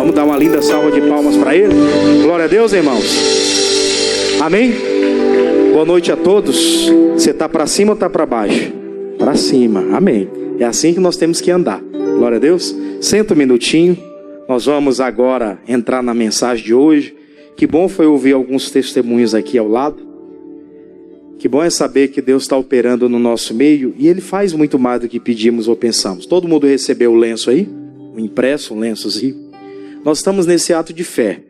Vamos dar uma linda salva de palmas para ele. Glória a Deus, irmãos. Amém? Boa noite a todos. Você está para cima ou está para baixo? Para cima, amém. É assim que nós temos que andar. Glória a Deus. Senta um minutinho. Nós vamos agora entrar na mensagem de hoje. Que bom foi ouvir alguns testemunhos aqui ao lado. Que bom é saber que Deus está operando no nosso meio. E Ele faz muito mais do que pedimos ou pensamos. Todo mundo recebeu o lenço aí? O impresso, um lençozinho. Nós estamos nesse ato de fé.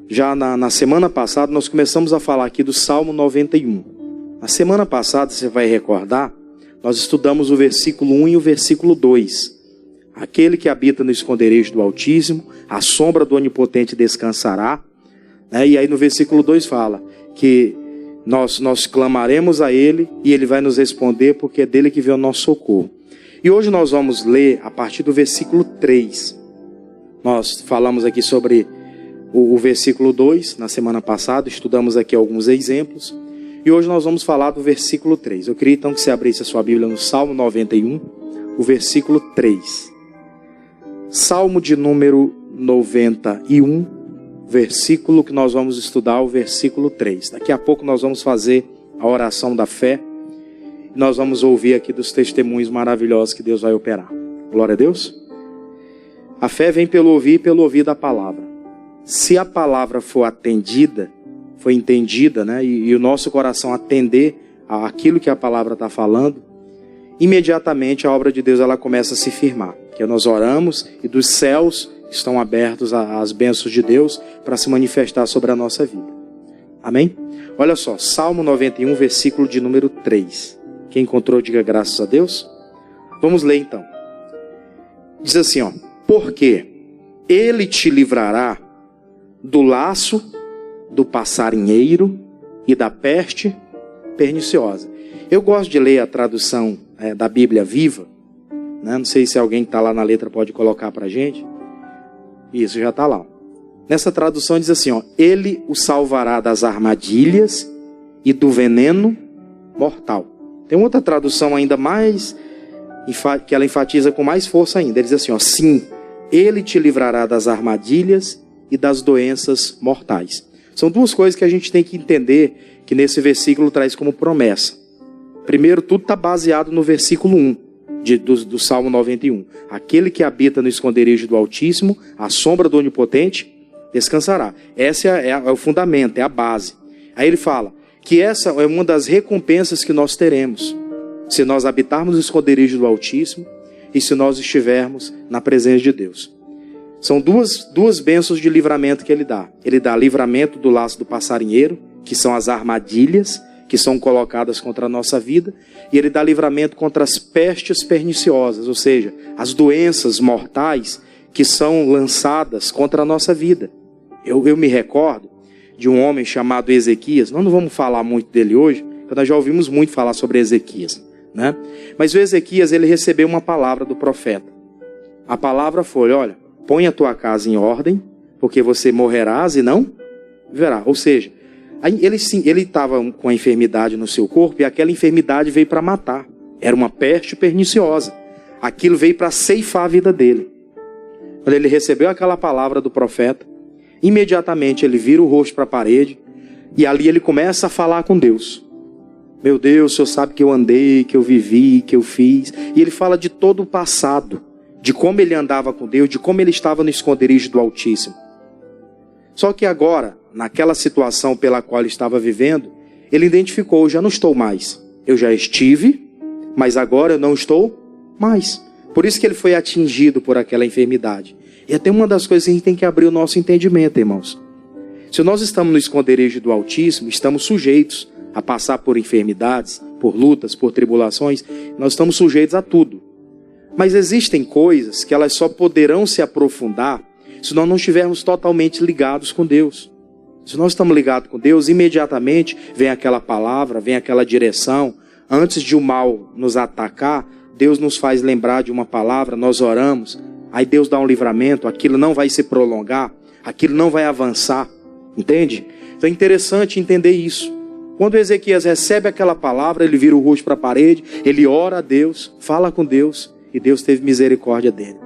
Já na semana passada nós começamos a falar aqui do Salmo 91. Na semana passada, você vai recordar, nós estudamos o versículo 1 e o versículo 2. Aquele que habita no esconderijo do Altíssimo, a sombra do Onipotente descansará. E aí no versículo 2 fala que nós clamaremos a Ele e Ele vai nos responder, porque é dele que vem o nosso socorro. E hoje nós vamos ler a partir do versículo 3. Nós falamos aqui sobre o versículo 2, na semana passada, estudamos aqui alguns exemplos. E hoje nós vamos falar do versículo 3. Eu queria então que você abrisse a sua Bíblia no Salmo 91, o versículo 3. Salmo de número 91, versículo que nós vamos estudar, o versículo 3. Daqui a pouco nós vamos fazer a oração da fé. E nós vamos ouvir aqui dos testemunhos maravilhosos que Deus vai operar. Glória a Deus. A fé vem pelo ouvir e pelo ouvir da palavra. Se a palavra for atendida, for entendida, e o nosso coração atender àquilo que a palavra está falando, imediatamente a obra de Deus ela começa a se firmar. Porque nós oramos e dos céus estão abertos as bênçãos de Deus para se manifestar sobre a nossa vida. Amém? Olha só, Salmo 91, versículo de número 3. Quem encontrou, diga graças a Deus. Vamos ler então. Diz assim, porque Ele te livrará do laço do passarinheiro e da peste perniciosa. Eu gosto de ler a tradução da Bíblia Viva. Não sei se alguém que está lá na letra pode colocar para a gente. Isso, já está lá. Nessa tradução diz assim, Ele o salvará das armadilhas e do veneno mortal. Tem outra tradução ainda mais, que ela enfatiza com mais força ainda. Ele diz assim, sim, Ele te livrará das armadilhas e das doenças mortais. São duas coisas que a gente tem que entender, que nesse versículo traz como promessa. Primeiro, tudo está baseado no versículo 1 do Salmo 91. Aquele que habita no esconderijo do Altíssimo, à sombra do Onipotente, descansará. Esse é o fundamento, é a base. Aí ele fala que essa é uma das recompensas que nós teremos, se nós habitarmos no esconderijo do Altíssimo e se nós estivermos na presença de Deus. São duas bênçãos de livramento que Ele dá. Ele dá livramento do laço do passarinheiro, que são as armadilhas que são colocadas contra a nossa vida, e Ele dá livramento contra as pestes perniciosas, ou seja, as doenças mortais que são lançadas contra a nossa vida. Eu me recordo de um homem chamado Ezequias. Nós não vamos falar muito dele hoje, porque nós já ouvimos muito falar sobre Ezequias, Mas o Ezequias, ele recebeu uma palavra do profeta. A palavra foi, olha, põe a tua casa em ordem, porque você morrerás e não viverá. Ou seja, ele estava com a enfermidade no seu corpo e aquela enfermidade veio para matar. Era uma peste perniciosa. Aquilo veio para ceifar a vida dele. Quando ele recebeu aquela palavra do profeta, imediatamente ele vira o rosto para a parede e ali ele começa a falar com Deus. Meu Deus, o Senhor sabe que eu andei, que eu vivi, que eu fiz. E ele fala de todo o passado, de como ele andava com Deus, de como ele estava no esconderijo do Altíssimo. Só que agora, naquela situação pela qual ele estava vivendo, ele identificou, já não estou mais. Eu já estive, mas agora eu não estou mais. Por isso que ele foi atingido por aquela enfermidade. E até uma das coisas que a gente tem que abrir o nosso entendimento, irmãos. Se nós estamos no esconderijo do Altíssimo, estamos sujeitos a passar por enfermidades, por lutas, por tribulações. Nós estamos sujeitos a tudo. Mas existem coisas que elas só poderão se aprofundar se nós não estivermos totalmente ligados com Deus. Se nós estamos ligados com Deus, imediatamente vem aquela palavra, vem aquela direção. Antes de o mal nos atacar, Deus nos faz lembrar de uma palavra, nós oramos. Aí Deus dá um livramento, aquilo não vai se prolongar, aquilo não vai avançar. Entende? Então é interessante entender isso. Quando Ezequias recebe aquela palavra, ele vira o rosto para a parede, ele ora a Deus, fala com Deus, e Deus teve misericórdia dele.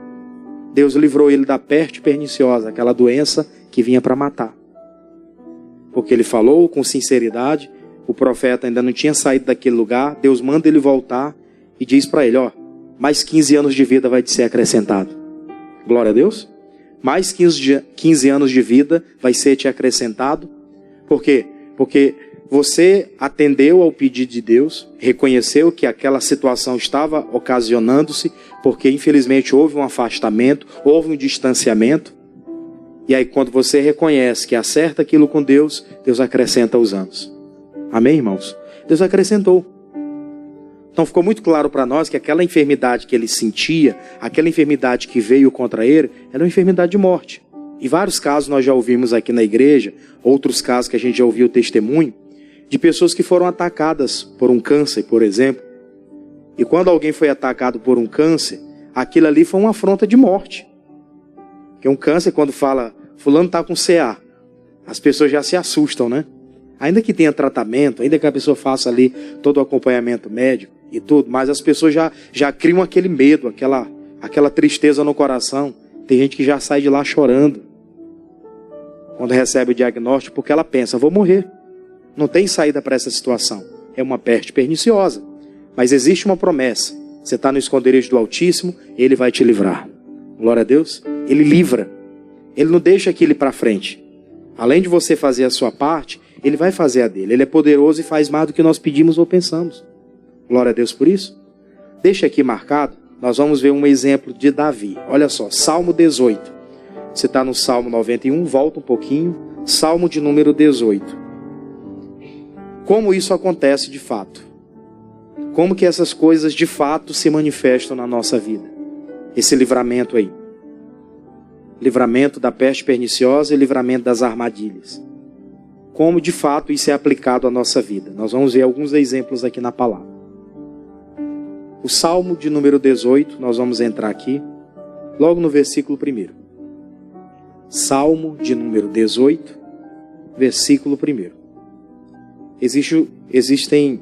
Deus livrou ele da peste perniciosa, aquela doença que vinha para matar. Porque ele falou com sinceridade, o profeta ainda não tinha saído daquele lugar, Deus manda ele voltar e diz para ele, ó, mais 15 anos de vida vai te ser acrescentado. Glória a Deus. Mais 15 anos de vida vai ser te acrescentado. Por quê? Porque você atendeu ao pedido de Deus, reconheceu que aquela situação estava ocasionando-se, porque infelizmente houve um afastamento, houve um distanciamento. E aí quando você reconhece que acerta aquilo com Deus, Deus acrescenta os anos. Amém, irmãos? Deus acrescentou. Então ficou muito claro para nós que aquela enfermidade que ele sentia, aquela enfermidade que veio contra ele, era uma enfermidade de morte. Em vários casos nós já ouvimos aqui na igreja, outros casos que a gente já ouviu testemunho, de pessoas que foram atacadas por um câncer, por exemplo. E quando alguém foi atacado por um câncer, aquilo ali foi uma afronta de morte. Porque um câncer, quando fala, fulano está com CA, as pessoas já se assustam, né? Ainda que tenha tratamento, ainda que a pessoa faça ali todo o acompanhamento médico e tudo, mas as pessoas já criam aquele medo, aquela tristeza no coração. Tem gente que já sai de lá chorando quando recebe o diagnóstico, porque ela pensa, vou morrer. Não tem saída para essa situação. É uma peste perniciosa. Mas existe uma promessa. Você está no esconderijo do Altíssimo, Ele vai te livrar. Glória a Deus. Ele livra. Ele não deixa aquilo para frente. Além de você fazer a sua parte, Ele vai fazer a dele. Ele é poderoso e faz mais do que nós pedimos ou pensamos. Glória a Deus por isso. Deixa aqui marcado. Nós vamos ver um exemplo de Davi. Olha só, Salmo 18. Você está no Salmo 91, volta um pouquinho. Salmo de número 18. Como isso acontece de fato? Como que essas coisas de fato se manifestam na nossa vida? Esse livramento aí. Livramento da peste perniciosa e livramento das armadilhas. Como de fato isso é aplicado à nossa vida? Nós vamos ver alguns exemplos aqui na palavra. O Salmo de número 18, nós vamos entrar aqui, logo no versículo 1. Salmo de número 18, versículo 1. Existem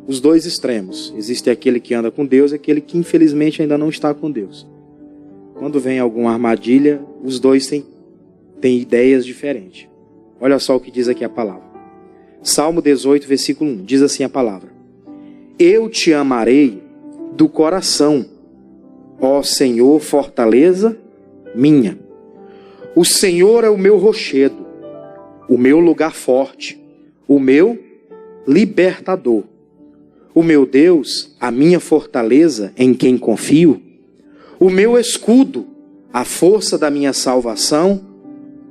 os dois extremos. Existe aquele que anda com Deus e aquele que infelizmente ainda não está com Deus. Quando vem alguma armadilha, os dois têm ideias diferentes. Olha só o que diz aqui a palavra. Salmo 18, versículo 1. Diz assim a palavra. Eu te amarei do coração, ó Senhor, fortaleza minha. O Senhor é o meu rochedo, o meu lugar forte, o meu libertador. O meu Deus, a minha fortaleza em quem confio, o meu escudo, a força da minha salvação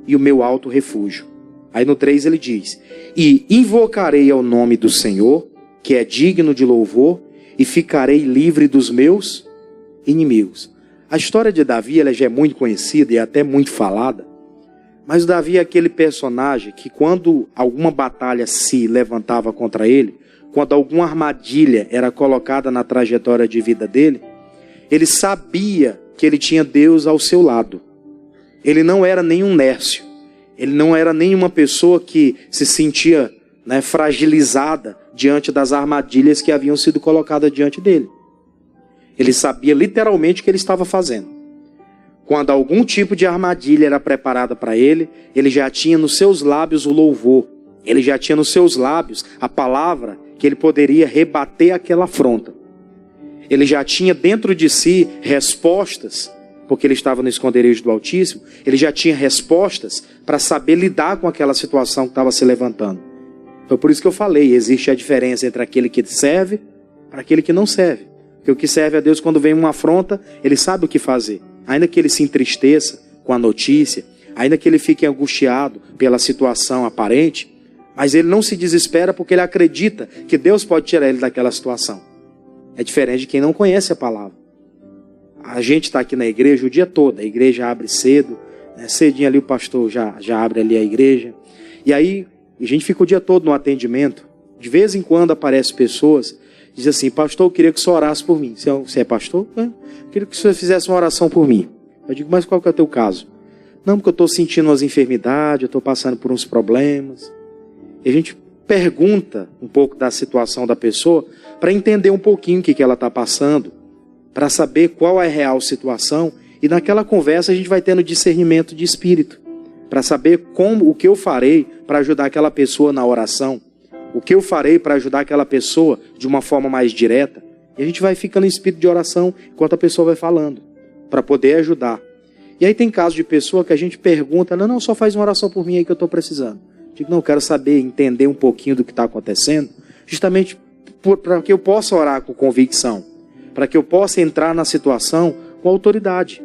e o meu alto refúgio. Aí no 3 ele diz, e invocarei ao nome do Senhor, que é digno de louvor, e ficarei livre dos meus inimigos. A história de Davi ela já é muito conhecida e até muito falada, mas Davi é aquele personagem que quando alguma batalha se levantava contra ele, quando alguma armadilha era colocada na trajetória de vida dele, ele sabia que ele tinha Deus ao seu lado. Ele não era nenhum nércio, ele não era nenhuma pessoa que se sentia fragilizada diante das armadilhas que haviam sido colocadas diante dele. Ele sabia literalmente o que ele estava fazendo. Quando algum tipo de armadilha era preparada para ele, ele já tinha nos seus lábios o louvor. Ele já tinha nos seus lábios a palavra que ele poderia rebater aquela afronta. Ele já tinha dentro de si respostas, porque ele estava no esconderijo do Altíssimo, ele já tinha respostas para saber lidar com aquela situação que estava se levantando. Foi por isso que eu falei, existe a diferença entre aquele que serve para aquele que não serve. Porque o que serve a Deus, quando vem uma afronta, ele sabe o que fazer. Ainda que ele se entristeça com a notícia, ainda que ele fique angustiado pela situação aparente, mas ele não se desespera porque ele acredita que Deus pode tirar ele daquela situação. É diferente de quem não conhece a palavra. A gente está aqui na igreja o dia todo, a igreja abre cedo, cedinho ali o pastor já abre ali a igreja, e aí a gente fica o dia todo no atendimento. De vez em quando aparecem pessoas, dizem assim, pastor, eu queria que o senhor orasse por mim. Você é pastor? Eu queria que o senhor fizesse uma oração por mim. Eu digo, mas qual que é o teu caso? Não, porque eu estou sentindo umas enfermidades, eu estou passando por uns problemas. E a gente pergunta um pouco da situação da pessoa, para entender um pouquinho o que ela está passando, para saber qual é a real situação E naquela conversa a gente vai tendo discernimento de espírito, para saber o que eu farei para ajudar aquela pessoa na oração, o que eu farei para ajudar aquela pessoa de uma forma mais direta. E a gente vai ficando em espírito de oração enquanto a pessoa vai falando, para poder ajudar. E aí tem casos de pessoa que a gente pergunta, não, só faz uma oração por mim aí que eu estou precisando. Digo, não, quero saber, entender um pouquinho do que está acontecendo, justamente para que eu possa orar com convicção, para que eu possa entrar na situação com autoridade,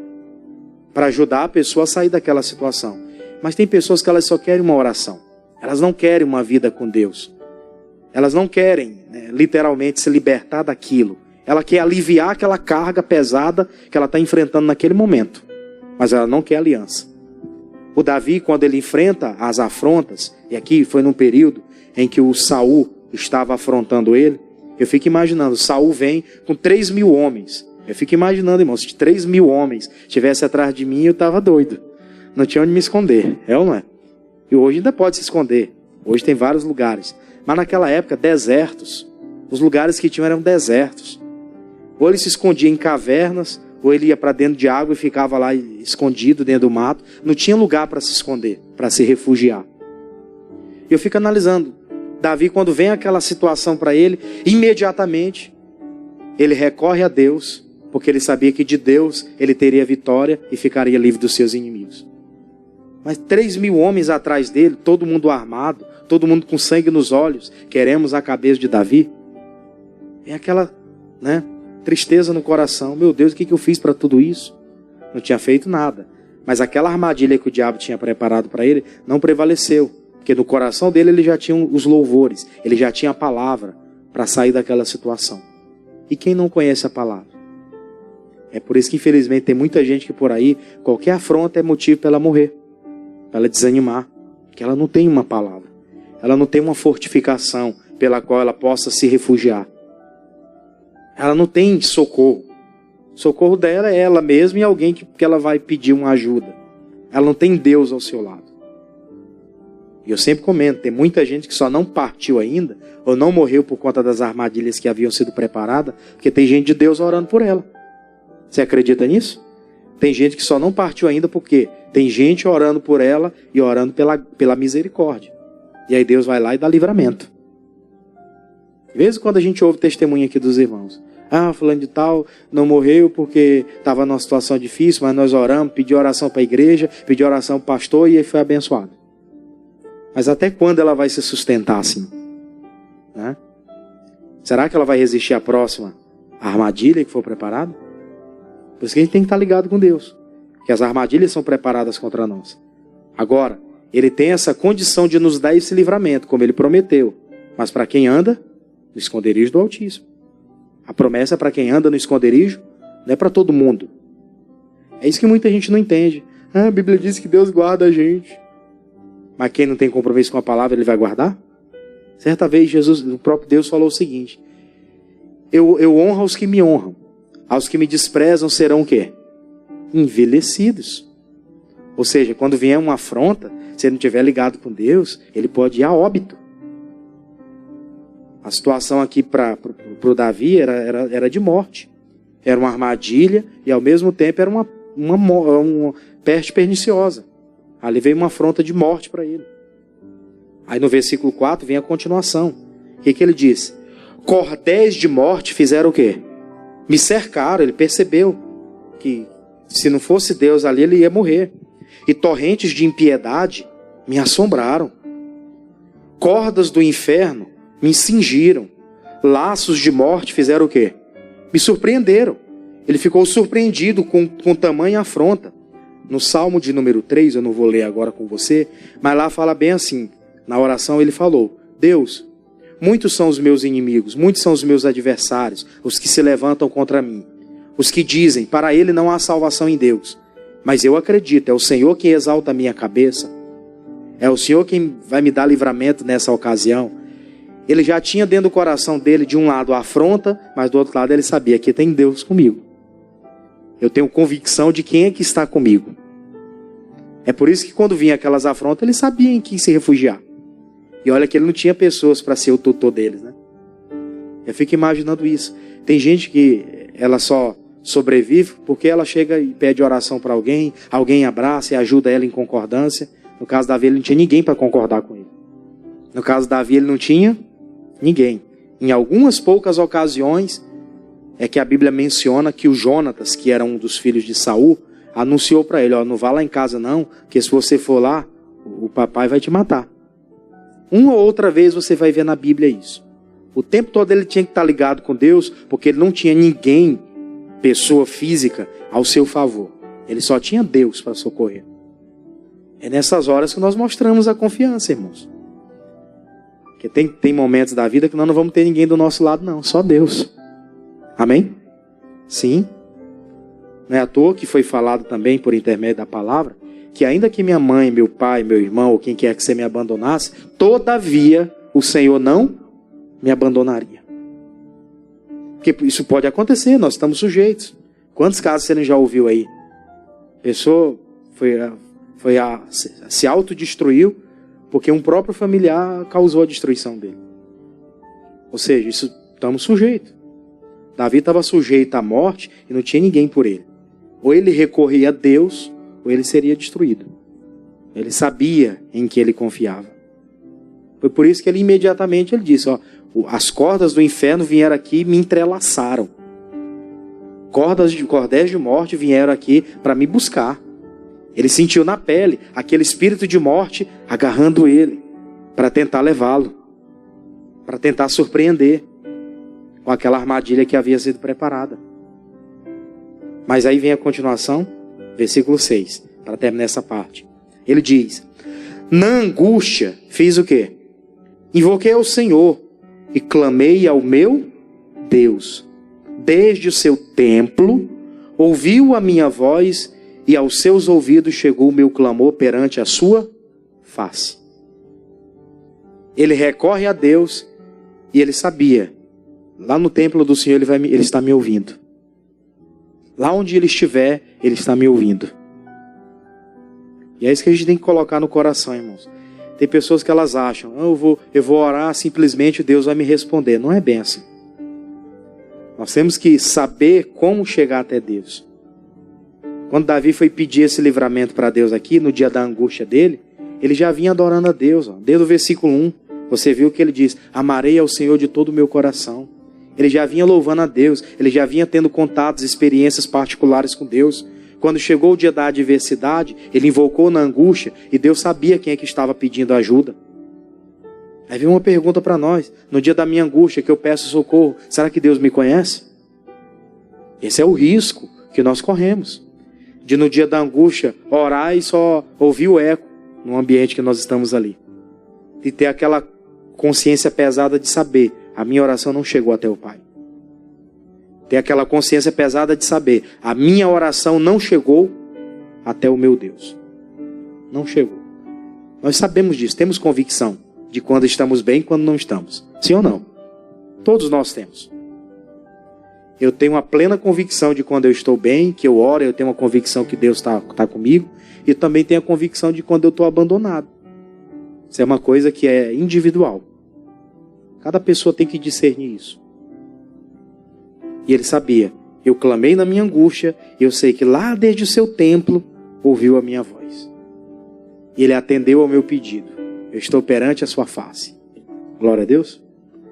para ajudar a pessoa a sair daquela situação. Mas tem pessoas que elas só querem uma oração, elas não querem uma vida com Deus, elas não querem, literalmente, se libertar daquilo. Ela quer aliviar aquela carga pesada que ela está enfrentando naquele momento, mas ela não quer aliança. O Davi, quando ele enfrenta as afrontas, e aqui foi num período em que o Saul estava afrontando ele, eu fico imaginando, Saul vem com 3.000 homens. Eu fico imaginando, irmãos, se 3.000 homens estivessem atrás de mim, eu estava doido. Não tinha onde me esconder, é ou não é? E hoje ainda pode se esconder. Hoje tem vários lugares. Mas naquela época, desertos. Os lugares que tinham eram desertos. Ou ele se escondia em cavernas, ou ele ia para dentro de água e ficava lá escondido dentro do mato. Não tinha lugar para se esconder, para se refugiar. E eu fico analisando. Davi, quando vem aquela situação para ele, imediatamente ele recorre a Deus, porque ele sabia que de Deus ele teria vitória e ficaria livre dos seus inimigos. Mas 3.000 homens atrás dele, todo mundo armado, todo mundo com sangue nos olhos, queremos a cabeça de Davi. É aquela, tristeza no coração. Meu Deus, o que eu fiz para tudo isso? Não tinha feito nada. Mas aquela armadilha que o diabo tinha preparado para ele não prevaleceu. Porque no coração dele ele já tinha os louvores, ele já tinha a palavra para sair daquela situação. E quem não conhece a palavra? É por isso que infelizmente tem muita gente que por aí, qualquer afronta é motivo para ela morrer, para ela desanimar, porque ela não tem uma palavra, ela não tem uma fortificação pela qual ela possa se refugiar. Ela não tem socorro. O socorro dela é ela mesma e alguém que ela vai pedir uma ajuda. Ela não tem Deus ao seu lado. E eu sempre comento, tem muita gente que só não partiu ainda, ou não morreu por conta das armadilhas que haviam sido preparadas, porque tem gente de Deus orando por ela. Você acredita nisso? Tem gente que só não partiu ainda porque tem gente orando por ela e orando pela misericórdia. E aí Deus vai lá e dá livramento. De vez em quando a gente ouve testemunho aqui dos irmãos. Fulano de tal não morreu porque estava numa situação difícil, mas nós oramos, pedi oração para a igreja, pedi oração para o pastor e ele foi abençoado. Mas até quando ela vai se sustentar assim? Será que ela vai resistir à próxima armadilha que for preparada? Por isso que a gente tem que estar ligado com Deus. Porque as armadilhas são preparadas contra nós. Agora, Ele tem essa condição de nos dar esse livramento, como Ele prometeu. Mas para quem anda no esconderijo do Altíssimo. A promessa é para quem anda no esconderijo, não é para todo mundo. É isso que muita gente não entende. A Bíblia diz que Deus guarda a gente. Mas quem não tem compromisso com a palavra, Ele vai guardar? Certa vez, Jesus, o próprio Deus falou o seguinte: eu honro os que me honram. Aos que me desprezam serão o quê? Envelhecidos. Ou seja, quando vier uma afronta, se ele não estiver ligado com Deus, ele pode ir a óbito. A situação aqui para o Davi era de morte. Era uma armadilha e ao mesmo tempo era uma peste perniciosa. Ali veio uma afronta de morte para ele. Aí no versículo 4 vem a continuação. O que ele diz? Cordéis de morte fizeram o quê? Me cercaram. Ele percebeu que se não fosse Deus ali, ele ia morrer. E torrentes de impiedade me assombraram. Cordas do inferno me cingiram. Laços de morte fizeram o quê? Me surpreenderam. Ele ficou surpreendido com tamanha afronta. No Salmo de número 3, eu não vou ler agora com você, mas lá fala bem assim. Na oração ele falou: Deus, muitos são os meus inimigos, muitos são os meus adversários, os que se levantam contra mim. Os que dizem, para ele não há salvação em Deus. Mas eu acredito, é o Senhor quem exalta a minha cabeça. É o Senhor quem vai me dar livramento nessa ocasião. Ele já tinha dentro do coração dele, de um lado, a afronta, mas do outro lado ele sabia que tem Deus comigo. Eu tenho convicção de quem é que está comigo. É por isso que quando vinha aquelas afrontas, ele sabia em quem se refugiar. E olha que ele não tinha pessoas para ser o tutor deles, né? Eu fico imaginando isso. Tem gente que ela só sobrevive porque ela chega e pede oração para alguém, alguém abraça e ajuda ela em concordância. No caso de Davi, ele não tinha ninguém para concordar com ele. No caso de Davi, ele não tinha ninguém. Em algumas poucas ocasiões, é que a Bíblia menciona que o Jonatas, que era um dos filhos de Saul, anunciou para ele, não vá lá em casa não, porque se você for lá, o papai vai te matar. Uma ou outra vez você vai ver na Bíblia isso. O tempo todo ele tinha que estar ligado com Deus, porque ele não tinha ninguém, pessoa física, ao seu favor. Ele só tinha Deus para socorrer. É nessas horas que nós mostramos a confiança, irmãos. Porque tem momentos da vida que nós não vamos ter ninguém do nosso lado, não. Só Deus. Amém? Sim. Não é à toa que foi falado também por intermédio da palavra, que ainda que minha mãe, meu pai, meu irmão, ou quem quer que você me abandonasse, todavia o Senhor não me abandonaria. Porque isso pode acontecer, nós estamos sujeitos. Quantos casos você já ouviu aí? A pessoa se autodestruiu porque um próprio familiar causou a destruição dele. Ou seja, isso estamos sujeitos. Davi estava sujeito à morte e não tinha ninguém por ele. Ou ele recorria a Deus, ou ele seria destruído. Ele sabia em que ele confiava. Foi por isso que ele imediatamente ele disse, as cordas do inferno vieram aqui e me entrelaçaram. Cordéis de morte vieram aqui para me buscar. Ele sentiu na pele aquele espírito de morte agarrando ele para tentar levá-lo, para tentar surpreender com aquela armadilha que havia sido preparada. Mas aí vem a continuação, versículo 6, para terminar essa parte. Ele diz, na angústia fiz o quê? Invoquei ao Senhor e clamei ao meu Deus. Desde o seu templo, ouviu a minha voz e aos seus ouvidos chegou o meu clamor perante a sua face. Ele recorre a Deus e ele sabia, lá no templo do Senhor ele está me ouvindo. Lá onde ele estiver, ele está me ouvindo. E é isso que a gente tem que colocar no coração, irmãos. Tem pessoas que elas acham, eu vou orar, simplesmente Deus vai me responder. Não é bem assim. Nós temos que saber como chegar até Deus. Quando Davi foi pedir esse livramento para Deus aqui, no dia da angústia dele, ele já vinha adorando a Deus. Desde o versículo 1, você viu que ele diz, amarei ao Senhor de todo o meu coração. Ele já vinha louvando a Deus, ele já vinha tendo contatos, experiências particulares com Deus. Quando chegou o dia da adversidade, ele invocou na angústia e Deus sabia quem é que estava pedindo ajuda. Aí vem uma pergunta para nós, no dia da minha angústia que eu peço socorro, será que Deus me conhece? Esse é o risco que nós corremos, de no dia da angústia orar e só ouvir o eco no ambiente que nós estamos ali. De ter aquela consciência pesada de saber, a minha oração não chegou até o Pai. Ter aquela consciência pesada de saber, a minha oração não chegou até o meu Deus. Não chegou. Nós sabemos disso, temos convicção de quando estamos bem e quando não estamos. Sim ou não? Todos nós temos. Eu tenho uma plena convicção de quando eu estou bem, que eu oro, eu tenho uma convicção que Deus está comigo, e também tenho a convicção de quando eu estou abandonado. Isso é uma coisa que é individual. Cada pessoa tem que discernir isso. E ele sabia, eu clamei na minha angústia, e eu sei que lá desde o seu templo, ouviu a minha voz. E ele atendeu ao meu pedido. Eu estou perante a sua face. Glória a Deus.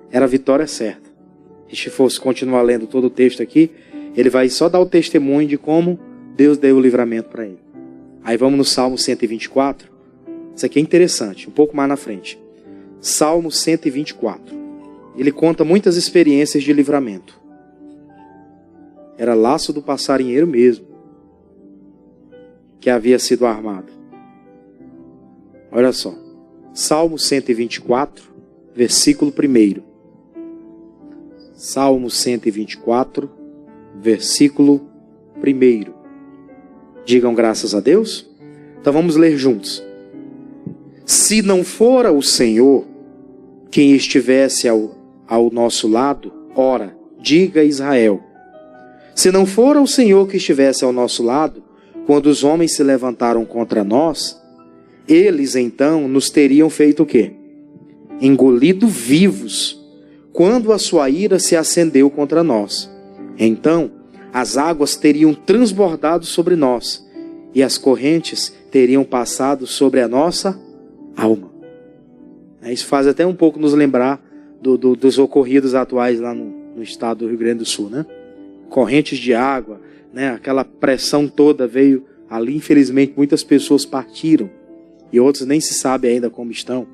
Era a vitória certa. Se a gente fosse continuar lendo todo o texto aqui, ele vai só dar o testemunho de como Deus deu o livramento para ele. Aí vamos no Salmo 124. Isso aqui é interessante, um pouco mais na frente. Salmo 124. Ele conta muitas experiências de livramento. Era laço do passarinheiro mesmo, que havia sido armado. Olha só. Salmo 124, versículo 1. Salmo 124, versículo 1. Digam graças a Deus. Então vamos ler juntos. Se não fora o Senhor quem estivesse ao nosso lado, ora, diga Israel. Se não fora o Senhor que estivesse ao nosso lado, quando os homens se levantaram contra nós, eles então nos teriam feito o quê? Engolido vivos, quando a sua ira se acendeu contra nós. Então as águas teriam transbordado sobre nós e as correntes teriam passado sobre a nossa alma. Isso faz até um pouco nos lembrar dos ocorridos atuais lá no estado do Rio Grande do Sul, né? Correntes de água, né? Aquela pressão toda veio ali, infelizmente muitas pessoas partiram e outros nem se sabe ainda como estão,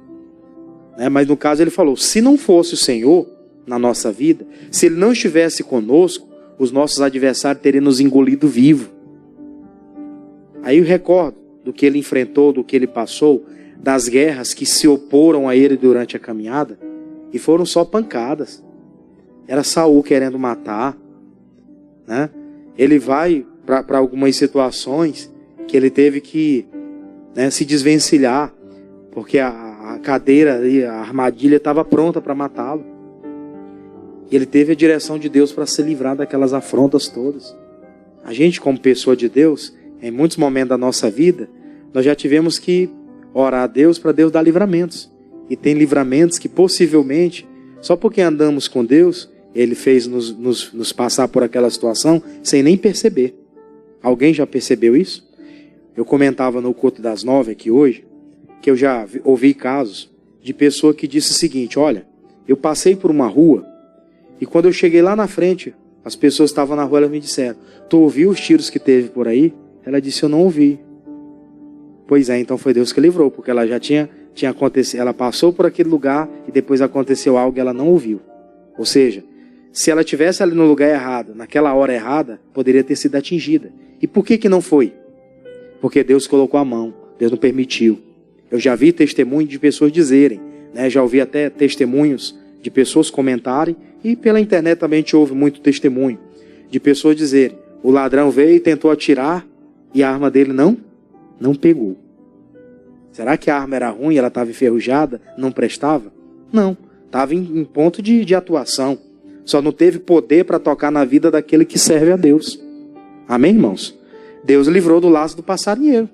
né? Mas no caso ele falou, se não fosse o Senhor na nossa vida, se Ele não estivesse conosco, os nossos adversários teriam nos engolido vivo. Aí eu recordo do que ele enfrentou, do que ele passou, das guerras que se oporam a ele durante a caminhada, e foram só pancadas. Era Saul querendo matar, né? Ele vai para algumas situações que ele teve que, né, se desvencilhar, porque a cadeira e a armadilha estava pronta para matá-lo. E ele teve a direção de Deus para se livrar daquelas afrontas todas. A gente, como pessoa de Deus, em muitos momentos da nossa vida, nós já tivemos que orar a Deus para Deus dar livramentos. E tem livramentos que possivelmente, só porque andamos com Deus, Ele fez nos passar por aquela situação sem nem perceber. Alguém já percebeu isso? Eu comentava no culto das 9 aqui hoje, que eu já ouvi casos de pessoa que disse o seguinte, olha, eu passei por uma rua, e quando eu cheguei lá na frente, as pessoas estavam na rua, elas me disseram, tu ouviu os tiros que teve por aí? Ela disse, eu não ouvi. Pois é, então foi Deus que livrou, porque ela já tinha acontecido, ela passou por aquele lugar e depois aconteceu algo e ela não ouviu. Ou seja, se ela estivesse ali no lugar errado, naquela hora errada, poderia ter sido atingida. E por que não foi? Porque Deus colocou a mão, Deus não permitiu. Eu já vi testemunho de pessoas dizerem, né? Já ouvi até testemunhos de pessoas comentarem, e pela internet também a gente ouve muito testemunho, de pessoas dizerem, o ladrão veio e tentou atirar, e a arma dele não pegou. Será que a arma era ruim, ela estava enferrujada, não prestava? Não, estava em ponto de atuação. Só não teve poder para tocar na vida daquele que serve a Deus. Amém, irmãos? Deus livrou do laço do passarinheiro.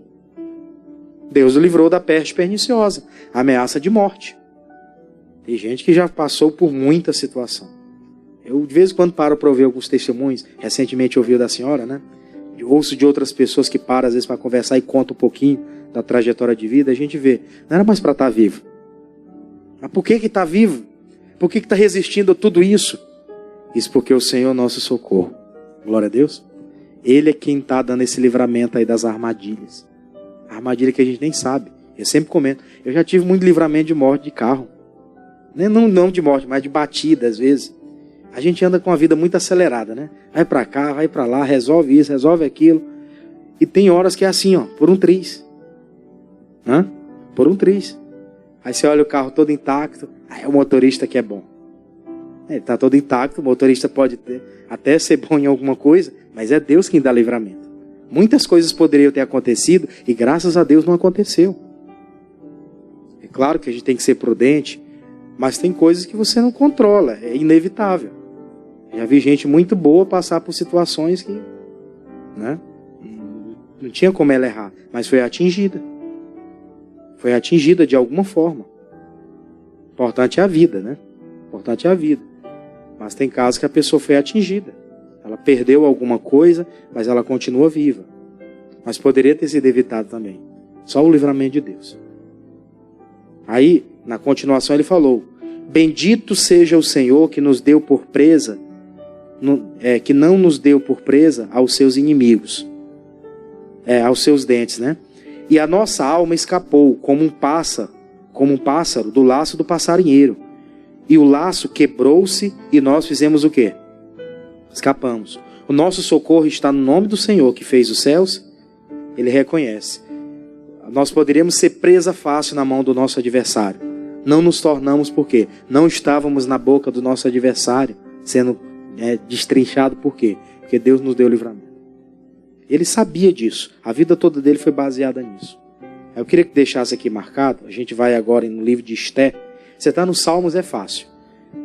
Deus livrou da peste perniciosa, ameaça de morte. Tem gente que já passou por muita situação. Eu de vez em quando paro para ouvir alguns testemunhos. Recentemente ouvi o da senhora, né? Ouço de outras pessoas que param às vezes para conversar e contam um pouquinho da trajetória de vida. A gente vê, não era mais para estar vivo. Mas por que está vivo? Por que está resistindo a tudo isso? Isso porque o Senhor é o nosso socorro. Glória a Deus. Ele é quem está dando esse livramento aí das armadilhas. A armadilha que a gente nem sabe. Eu sempre comento. Eu já tive muito livramento de morte de carro. Não de morte, mas de batida às vezes. A gente anda com a vida muito acelerada, né? Vai para cá, vai para lá, resolve isso, resolve aquilo. E tem horas que é assim, ó, por um triz. Por um triz. Aí você olha o carro todo intacto, aí é o motorista que é bom. Ele está todo intacto, o motorista pode até ser bom em alguma coisa, mas é Deus quem dá livramento. Muitas coisas poderiam ter acontecido e graças a Deus não aconteceu. É claro que a gente tem que ser prudente, mas tem coisas que você não controla, é inevitável. Já vi gente muito boa passar por situações que, né, não tinha como ela errar, mas foi atingida. Foi atingida de alguma forma. Importante é a vida, né? Importante é a vida. Mas tem casos que a pessoa foi atingida. Ela perdeu alguma coisa, mas ela continua viva. Mas poderia ter sido evitado também. Só o livramento de Deus. Aí, na continuação, ele falou, bendito seja o Senhor que nos deu por presa, que não nos deu por presa aos seus inimigos, aos seus dentes, né? E a nossa alma escapou como um pássaro do laço do passarinheiro. E o laço quebrou-se e nós fizemos o quê? Escapamos. O nosso socorro está no nome do Senhor que fez os céus. Ele reconhece. Nós poderíamos ser presa fácil na mão do nosso adversário. Não nos tornamos por quê? Não estávamos na boca do nosso adversário, sendo destrinchado por quê? Porque Deus nos deu livramento. Ele sabia disso. A vida toda dele foi baseada nisso. Eu queria que deixasse aqui marcado. A gente vai agora no livro de Esté. Você está nos Salmos, é fácil.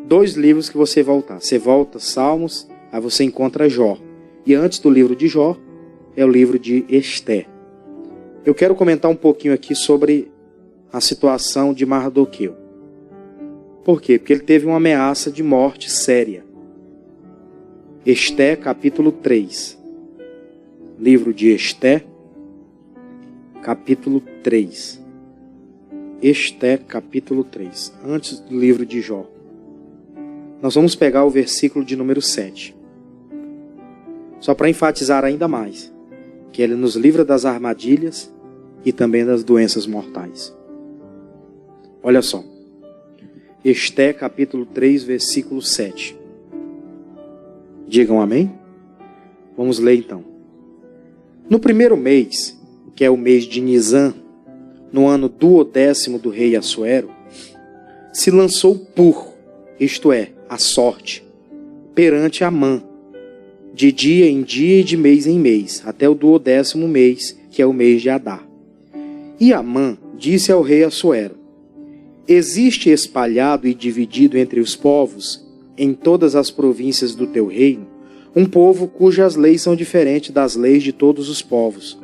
2 livros que você voltar. Você volta Salmos, aí você encontra Jó. E antes do livro de Jó, é o livro de Esté. Eu quero comentar um pouquinho aqui sobre a situação de Mardoqueu. Por quê? Porque ele teve uma ameaça de morte séria. Esté, capítulo 3. Livro de Esté, capítulo 3. Esté, capítulo 3. Antes do livro de Jó. Nós vamos pegar o versículo de número 7. Só para enfatizar ainda mais, que ele nos livra das armadilhas e também das doenças mortais. Olha só. Esté, capítulo 3, versículo 7. Digam amém? Vamos ler então. No primeiro mês, que é o mês de Nisan, no ano 12º do rei Assuero, se lançou Pur, isto é, a sorte, perante Amã, de dia em dia e de mês em mês, até o 12º mês, que é o mês de Adar. E Amã disse ao rei Assuero: existe espalhado e dividido entre os povos, em todas as províncias do teu reino, um povo cujas leis são diferentes das leis de todos os povos,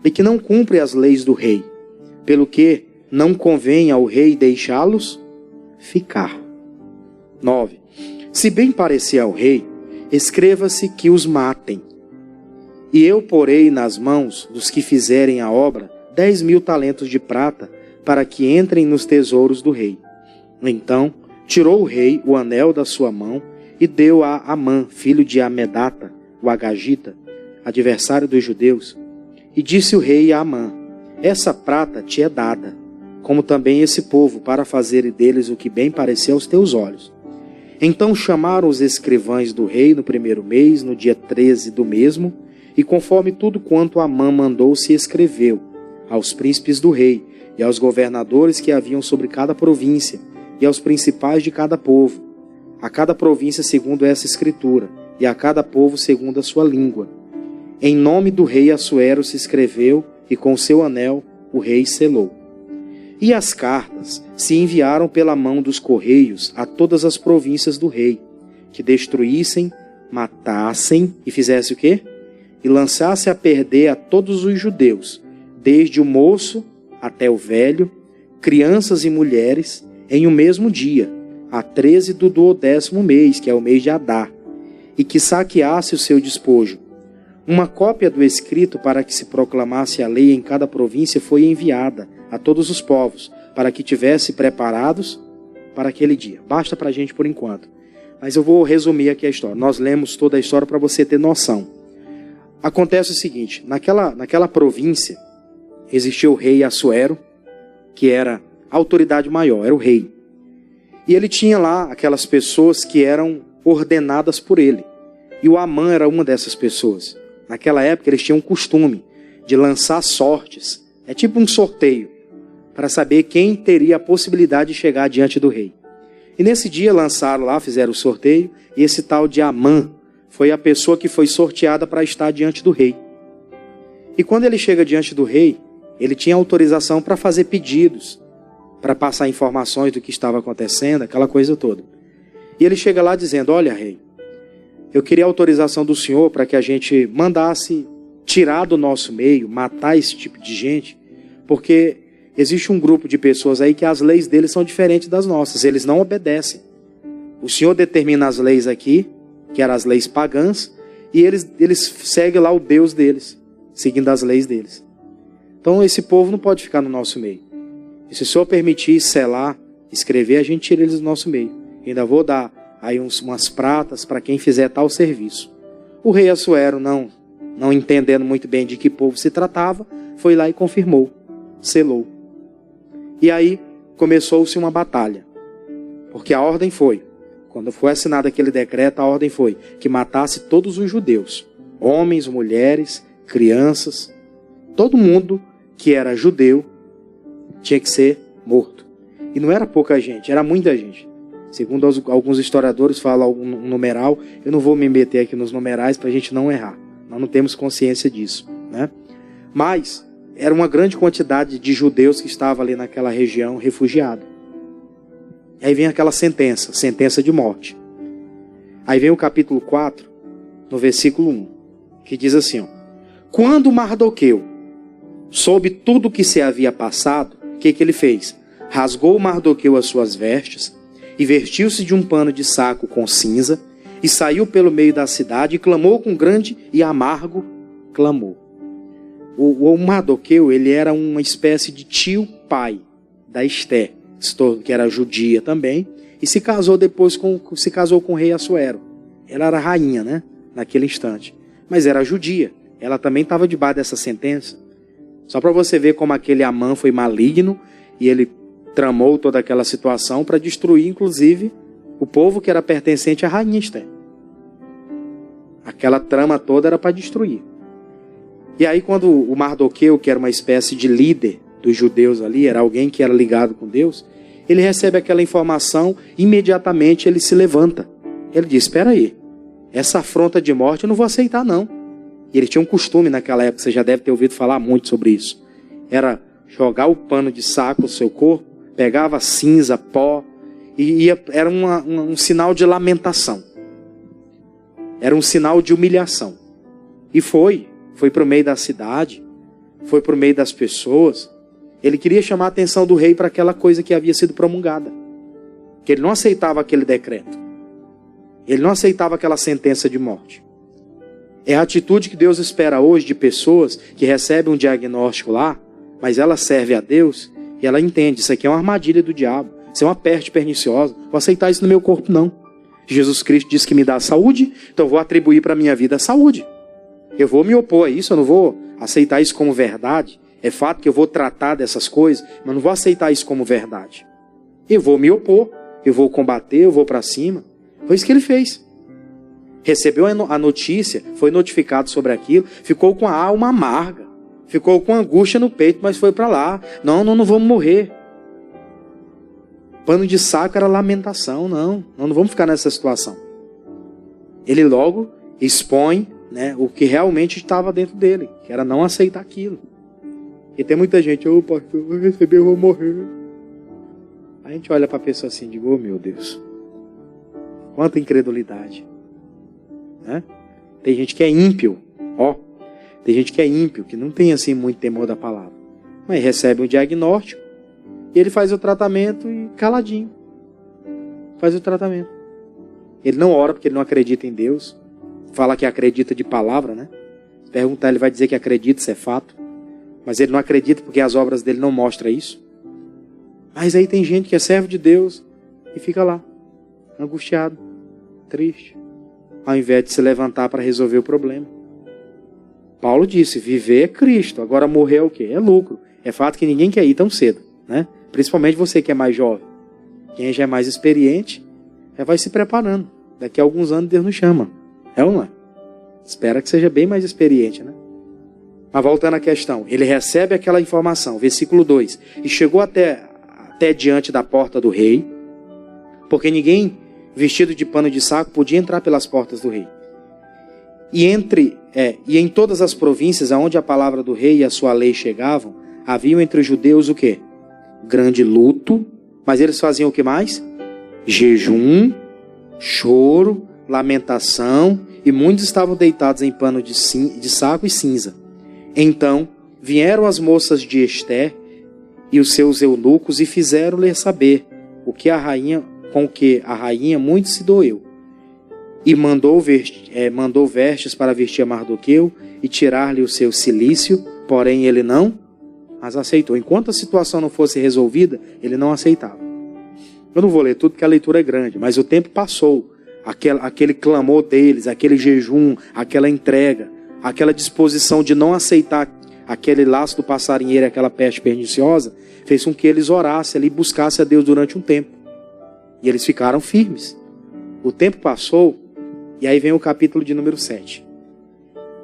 e que não cumpre as leis do rei, pelo que não convém ao rei deixá-los ficar. 9. Se bem parecer ao rei, escreva-se que os matem. E eu porei nas mãos dos que fizerem a obra 10.000 talentos de prata, para que entrem nos tesouros do rei. Então tirou o rei o anel da sua mão e deu a Amã, filho de Amedata, o Agagita, adversário dos judeus. E disse o rei a Amã: essa prata te é dada, como também esse povo, para fazer deles o que bem parecer aos teus olhos. Então chamaram os escrivães do rei no primeiro mês, no dia 13 do mesmo, e conforme tudo quanto Amã mandou se escreveu, aos príncipes do rei, e aos governadores que haviam sobre cada província, e aos principais de cada povo, a cada província segundo essa escritura, e a cada povo segundo a sua língua. Em nome do rei Assuero se escreveu, e com seu anel o rei selou. E as cartas se enviaram pela mão dos correios a todas as províncias do rei, que destruíssem, matassem e fizessem o quê? E lançassem a perder a todos os judeus, desde o moço até o velho, crianças e mulheres, em um mesmo dia, a 13 do 12º mês, que é o mês de Adar, e que saqueasse o seu despojo. Uma cópia do escrito para que se proclamasse a lei em cada província foi enviada a todos os povos, para que tivessem preparados para aquele dia. Basta para a gente por enquanto. Mas eu vou resumir aqui a história. Nós lemos toda a história para você ter noção. Acontece o seguinte: naquela província existia o rei Assuero, que era a autoridade maior, era o rei. E ele tinha lá aquelas pessoas que eram ordenadas por ele. E o Amã era uma dessas pessoas. Naquela época eles tinham um costume de lançar sortes. É tipo um sorteio, para saber quem teria a possibilidade de chegar diante do rei. E nesse dia lançaram lá, fizeram o sorteio, e esse tal de Amã foi a pessoa que foi sorteada para estar diante do rei. E quando ele chega diante do rei, ele tinha autorização para fazer pedidos, para passar informações do que estava acontecendo, aquela coisa toda. E ele chega lá dizendo: olha, rei, eu queria a autorização do senhor para que a gente mandasse tirar do nosso meio, matar esse tipo de gente, porque existe um grupo de pessoas aí que as leis deles são diferentes das nossas, eles não obedecem. O senhor determina as leis aqui, que eram as leis pagãs, e eles seguem lá o Deus deles, seguindo as leis deles. Então esse povo não pode ficar no nosso meio. E se o senhor permitir selar, escrever, a gente tira eles do nosso meio. E ainda vou dar aí umas pratas para quem fizer tal serviço. O rei Assuero, não entendendo muito bem de que povo se tratava, foi lá e confirmou, selou. E aí começou-se uma batalha. Porque a ordem foi, quando foi assinado aquele decreto, a ordem foi que matasse todos os judeus. Homens, mulheres, crianças, todo mundo que era judeu tinha que ser morto. E não era pouca gente, era muita gente. Segundo alguns historiadores falam um numeral, eu não vou me meter aqui nos numerais para a gente não errar. Nós não temos consciência disso, né? Mas era uma grande quantidade de judeus que estavam ali naquela região refugiados. Aí vem aquela sentença de morte. Aí vem o capítulo 4, no versículo 1, que diz assim, ó: quando Mardoqueu soube tudo o que se havia passado, o que ele fez? Rasgou Mardoqueu as suas vestes e vestiu-se de um pano de saco com cinza e saiu pelo meio da cidade e clamou com grande e amargo clamor. O Mardoqueu, ele era uma espécie de tio-pai da Esté, que era judia também, e se casou depois com o rei Assuero. Ela era rainha, né? Naquele instante. Mas era judia. Ela também estava debaixo dessa sentença. Só para você ver como aquele Amã foi maligno e ele tramou toda aquela situação para destruir, inclusive, o povo que era pertencente à rainha Esté. Aquela trama toda era para destruir. E aí quando o Mardoqueu, que era uma espécie de líder dos judeus ali, era alguém que era ligado com Deus, ele recebe aquela informação, imediatamente ele se levanta. Ele diz, espera aí, essa afronta de morte eu não vou aceitar não. E ele tinha um costume naquela época, você já deve ter ouvido falar muito sobre isso. Era jogar o pano de saco no seu corpo, pegava cinza, pó, e era um sinal de lamentação. Era um sinal de humilhação. E foi para o meio da cidade, foi para o meio das pessoas. Ele queria chamar a atenção do rei para aquela coisa que havia sido promulgada. Que ele não aceitava aquele decreto. Ele não aceitava aquela sentença de morte. É a atitude que Deus espera hoje de pessoas que recebem um diagnóstico lá, mas ela serve a Deus e ela entende, isso aqui é uma armadilha do diabo, isso é uma peste perniciosa, vou aceitar isso no meu corpo não. Jesus Cristo disse que me dá saúde, então eu vou atribuir para a minha vida a saúde. Eu vou me opor a isso, eu não vou aceitar isso como verdade. É fato que eu vou tratar dessas coisas, mas não vou aceitar isso como verdade. Eu vou me opor, eu vou combater, eu vou para cima. Foi isso que ele fez. Recebeu a notícia, foi notificado sobre aquilo, ficou com a alma amarga, ficou com angústia no peito, mas foi para lá. Não vamos morrer. Pano de saco era lamentação, não vamos ficar nessa situação. Ele logo expõe, né, o que realmente estava dentro dele, que era não aceitar aquilo. E tem muita gente, pastor, eu vou receber, eu vou morrer. A gente olha para a pessoa assim e diz, meu Deus, quanta incredulidade. Né? Tem gente que é ímpio, tem gente que é ímpio, que não tem assim muito temor da palavra, mas recebe um diagnóstico e ele faz o tratamento e caladinho faz o tratamento. Ele não ora porque ele não acredita em Deus, fala que acredita de palavra, né? Perguntar, ele vai dizer que acredita, isso é fato, mas ele não acredita porque as obras dele não mostram isso. Mas aí tem gente que é servo de Deus e fica lá, angustiado, triste, ao invés de se levantar para resolver o problema. Paulo disse, viver é Cristo, agora morrer é o quê? É lucro. É fato que ninguém quer ir tão cedo, né? Principalmente você que é mais jovem. Quem já é mais experiente, já vai se preparando. Daqui a alguns anos Deus nos chama. É ou não é? Espera que seja bem mais experiente, né? Mas voltando à questão, ele recebe aquela informação, versículo 2, e chegou até diante da porta do rei, porque ninguém vestido de pano de saco podia entrar pelas portas do rei. E em todas as províncias aonde a palavra do rei e a sua lei chegavam, haviam entre os judeus o quê? Grande luto, mas eles faziam o que mais? Jejum, choro, lamentação, e muitos estavam deitados em pano de saco e cinza. Então vieram as moças de Ester e os seus eunucos e fizeram-lhe saber com que a rainha muito se doeu. E mandou vestes para vestir a Mardoqueu e tirar-lhe o seu cilício, porém ele não as aceitou. Enquanto a situação não fosse resolvida, ele não aceitava. Eu não vou ler tudo porque a leitura é grande, mas o tempo passou. Aquele clamor deles, aquele jejum, aquela entrega, aquela disposição de não aceitar aquele laço do passarinheiro, aquela peste perniciosa, fez com que eles orassem ali e buscassem a Deus durante um tempo. E eles ficaram firmes. O tempo passou, e aí vem o capítulo de número 7.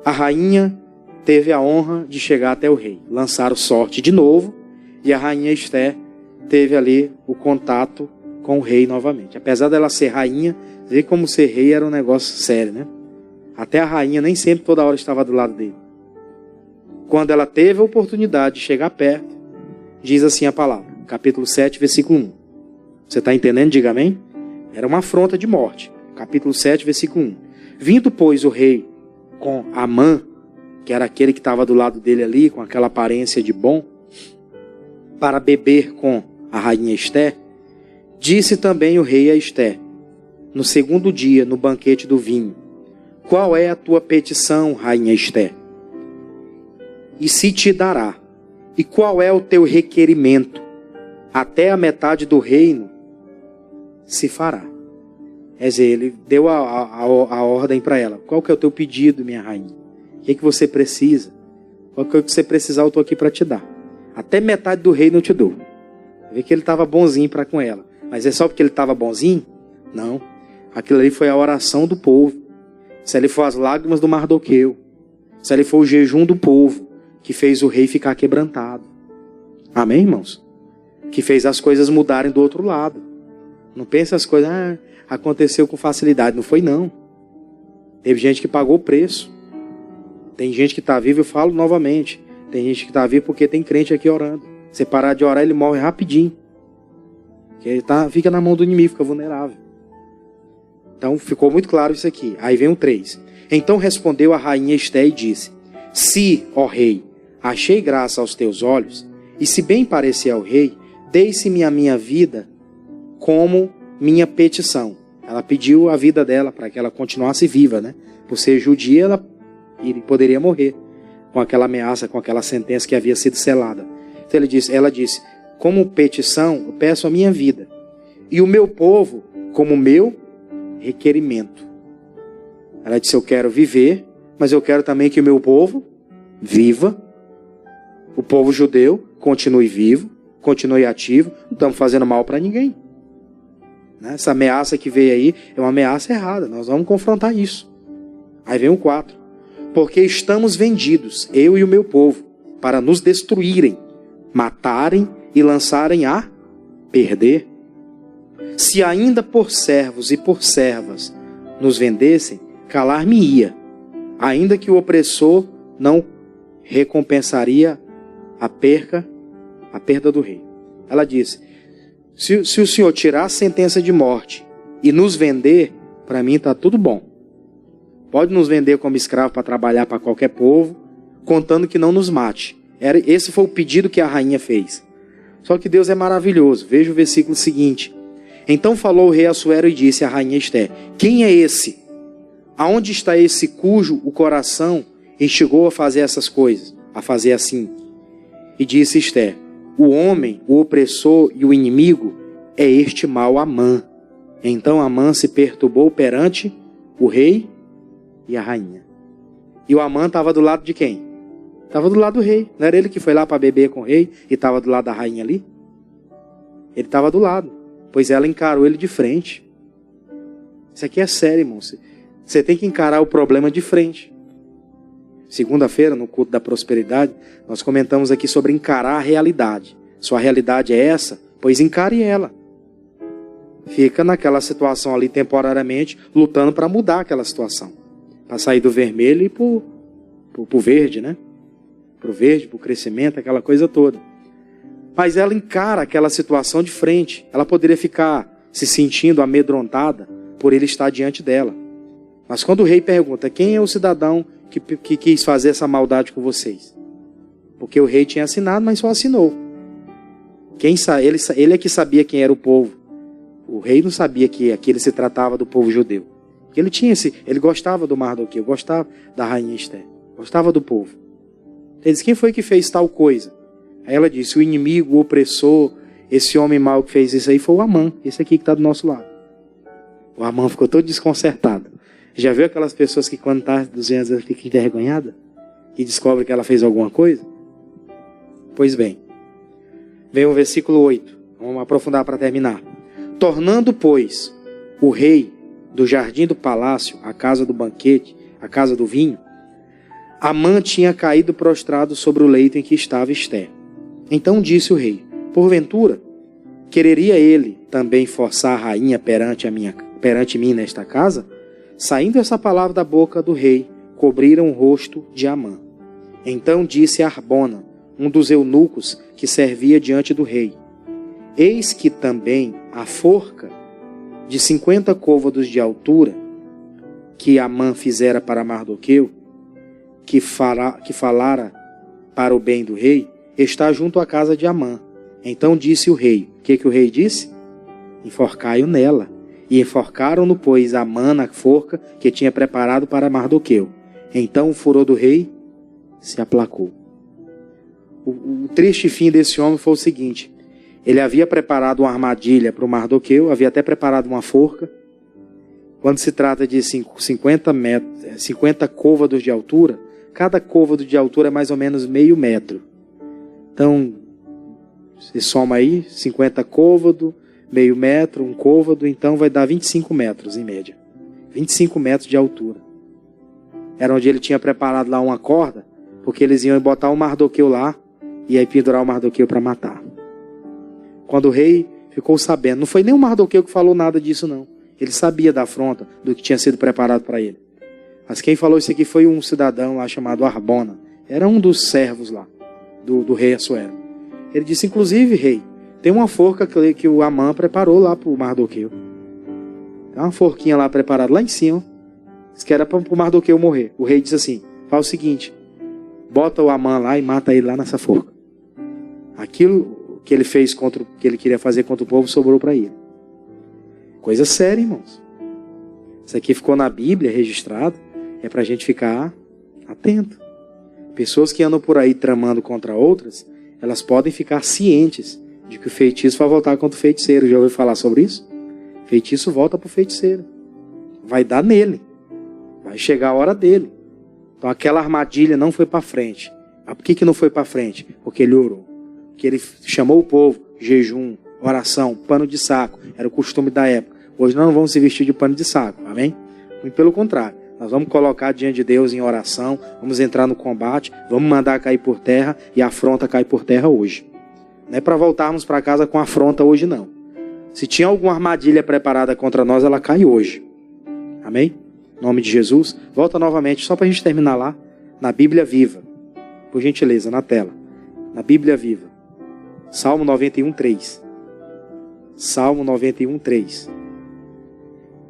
A rainha teve a honra de chegar até o rei. Lançaram sorte de novo, e a rainha Ester teve ali o contato com o rei novamente. Apesar dela ser rainha, ver como ser rei era um negócio sério, né? Até a rainha nem sempre toda hora estava do lado dele. Quando ela teve a oportunidade de chegar perto, diz assim a palavra, capítulo 7, versículo 1. Você está entendendo? Diga amém? Era uma afronta de morte. Capítulo 7, versículo 1. Vindo, pois, o rei com Amã, que era aquele que estava do lado dele ali, com aquela aparência de bom, para beber com a rainha Ester, disse também o rei a Ester, no segundo dia, no banquete do vinho. Qual é a tua petição, rainha Ester? E se te dará. E qual é o teu requerimento? Até a metade do reino se fará. Quer dizer, ele deu a ordem para ela. Qual que é o teu pedido, minha rainha? O que você precisa? Qual que você precisar, eu estou aqui para te dar. Até metade do reino eu te dou. Vê que ele estava bonzinho para com ela. Mas é só porque ele estava bonzinho? Não. Aquilo ali foi a oração do povo. Isso ali foi as lágrimas do Mardoqueu. Isso ali foi o jejum do povo que fez o rei ficar quebrantado. Amém, irmãos? Que fez as coisas mudarem do outro lado. Não pensa as coisas, aconteceu com facilidade. Não foi, não. Teve gente que pagou o preço. Tem gente que está viva, eu falo novamente. Tem gente que está viva porque tem crente aqui orando. Se parar de orar, ele morre rapidinho. Porque ele fica na mão do inimigo, fica vulnerável. Então ficou muito claro isso aqui. Aí vem o 3. Então respondeu a rainha Ester e disse: Se, ó rei, achei graça aos teus olhos, e se bem parecer ao rei, deixe-me a minha vida como minha petição. Ela pediu a vida dela para que ela continuasse viva, né? Por ser judia, ela poderia morrer com aquela ameaça, com aquela sentença que havia sido selada. Então ela disse, como petição, eu peço a minha vida, e o meu povo como meu requerimento. Ela disse, eu quero viver, mas eu quero também que o meu povo viva. O povo judeu continue vivo, continue ativo. Não estamos fazendo mal para ninguém. Essa ameaça que veio aí é uma ameaça errada. Nós vamos confrontar isso. Aí vem o 4. Porque estamos vendidos, eu e o meu povo, para nos destruírem, matarem e lançarem a perder. Se ainda por servos e por servas nos vendessem, calar-me-ia, ainda que o opressor não recompensaria a perda do rei. Ela disse, se o Senhor tirar a sentença de morte e nos vender, para mim está tudo bom. Pode nos vender como escravo para trabalhar para qualquer povo, contando que não nos mate. Esse foi o pedido que a rainha fez. Só que Deus é maravilhoso. Veja o versículo seguinte. Então falou o rei Assuero e disse à rainha Ester, quem é esse? Aonde está esse cujo o coração instigou a fazer essas coisas, a fazer assim? E disse Ester, o homem, o opressor e o inimigo é este mau Amã. Então Amã se perturbou perante o rei e a rainha. E o Amã estava do lado de quem? Estava do lado do rei. Não era ele que foi lá para beber com o rei e estava do lado da rainha ali? Ele estava do lado, pois ela encarou ele de frente. Isso aqui é sério, irmão. Você tem que encarar o problema de frente. Segunda-feira, no culto da prosperidade, nós comentamos aqui sobre encarar a realidade. Sua realidade é essa, pois encare ela. Fica naquela situação ali temporariamente, lutando para mudar aquela situação. Para sair do vermelho e pro verde, né? Pro verde, pro crescimento, aquela coisa toda. Mas ela encara aquela situação de frente. Ela poderia ficar se sentindo amedrontada por ele estar diante dela. Mas quando o rei pergunta, quem é o cidadão que quis fazer essa maldade com vocês? Porque o rei tinha assinado, mas só assinou. Ele é que sabia quem era o povo. O rei não sabia que aquele se tratava do povo judeu. Ele gostava do Mardoqueu, gostava da rainha Ester, gostava do povo. Ele disse, quem foi que fez tal coisa? Aí ela disse, o inimigo, o opressor, esse homem mau que fez isso aí foi o Amã, esse aqui que está do nosso lado. O Amã ficou todo desconcertado. Já viu aquelas pessoas que quando está 200 ela fica envergonhada? E descobre que ela fez alguma coisa? Pois bem, vem o versículo 8. Vamos aprofundar para terminar. Tornando, pois, o rei do jardim do palácio, a casa do banquete, a casa do vinho, Amã tinha caído prostrado sobre o leito em que estava Ester. Então disse o rei, porventura, quereria ele também forçar a rainha perante mim nesta casa? Saindo essa palavra da boca do rei, cobriram o rosto de Amã. Então disse Arbona, um dos eunucos que servia diante do rei, eis que também a forca de 50 côvados de altura que Amã fizera para Mardoqueu, que falara para o bem do rei, está junto à casa de Amã. Então disse o rei, o que o rei disse? Enforcai-o nela, E enforcaram-no, pois, Amã na forca que tinha preparado para Mardoqueu. Então o furor do rei se aplacou. O triste fim desse homem foi o seguinte: ele havia preparado uma armadilha para o Mardoqueu, havia até preparado uma forca. Quando se trata de 50 côvados de altura, cada côvado de altura é mais ou menos meio metro. Então, você soma aí 50 côvados, meio metro, um côvado, então vai dar 25 metros em média. 25 metros de altura. Era onde ele tinha preparado lá uma corda, porque eles iam botar o Mardoqueu lá e aí pendurar o Mardoqueu para matar. Quando o rei ficou sabendo, não foi nem o Mardoqueu que falou nada disso não. Ele sabia da afronta, do que tinha sido preparado para ele. Mas quem falou isso aqui foi um cidadão lá chamado Arbona. Era um dos servos lá, do rei Assuero. Ele disse, inclusive, rei, tem uma forca que o Amã preparou lá para o Mardoqueu. Tem uma forquinha lá preparada lá em cima. Diz que era para o Mardoqueu morrer. O rei disse assim, faz o seguinte, bota o Amã lá e mata ele lá nessa forca. Aquilo que ele fez contra, que ele queria fazer contra o povo sobrou para ele. Coisa séria, irmãos. Isso aqui ficou na Bíblia registrado. É para a gente ficar atento. Pessoas que andam por aí tramando contra outras, elas podem ficar cientes de que o feitiço vai voltar contra o feiticeiro. Já ouviu falar sobre isso? Feitiço volta para o feiticeiro. Vai dar nele. Vai chegar a hora dele. Então aquela armadilha não foi para frente. Mas por que não foi para frente? Porque ele orou. Porque ele chamou o povo, jejum, oração, pano de saco. Era o costume da época. Hoje nós não vamos se vestir de pano de saco. Amém? Muito pelo contrário. Nós vamos colocar diante de Deus em oração. Vamos entrar no combate. Vamos mandar cair por terra. E a afronta cai por terra hoje. Não é para voltarmos para casa com afronta hoje não. Se tinha alguma armadilha preparada contra nós, ela cai hoje. Amém? Em nome de Jesus. Volta novamente, só para a gente terminar lá. Na Bíblia Viva. Por gentileza, na tela. Na Bíblia Viva. Salmo 91:3. Salmo 91:3.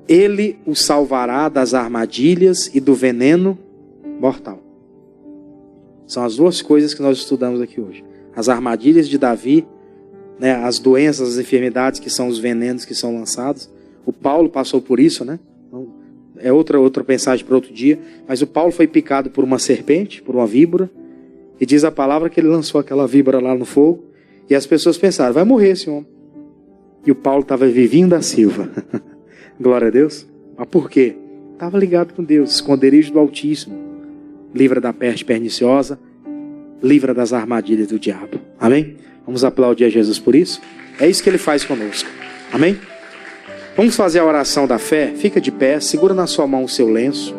Ele o salvará das armadilhas e do veneno mortal. São as duas coisas que nós estudamos aqui hoje. As armadilhas de Davi, né, as doenças, as enfermidades que são os venenos que são lançados. O Paulo passou por isso, né? É outra mensagem para outro dia. Mas o Paulo foi picado por uma serpente, por uma víbora. E diz a palavra que ele lançou aquela víbora lá no fogo. E as pessoas pensaram, vai morrer esse homem. E o Paulo estava vivinho da Silva. Glória a Deus. Mas por quê? Estava ligado com Deus. Esconderijo do Altíssimo. Livra da peste perniciosa. Livra das armadilhas do diabo. Amém? Vamos aplaudir a Jesus por isso. É isso que ele faz conosco. Amém? Vamos fazer a oração da fé. Fica de pé. Segura na sua mão o seu lenço.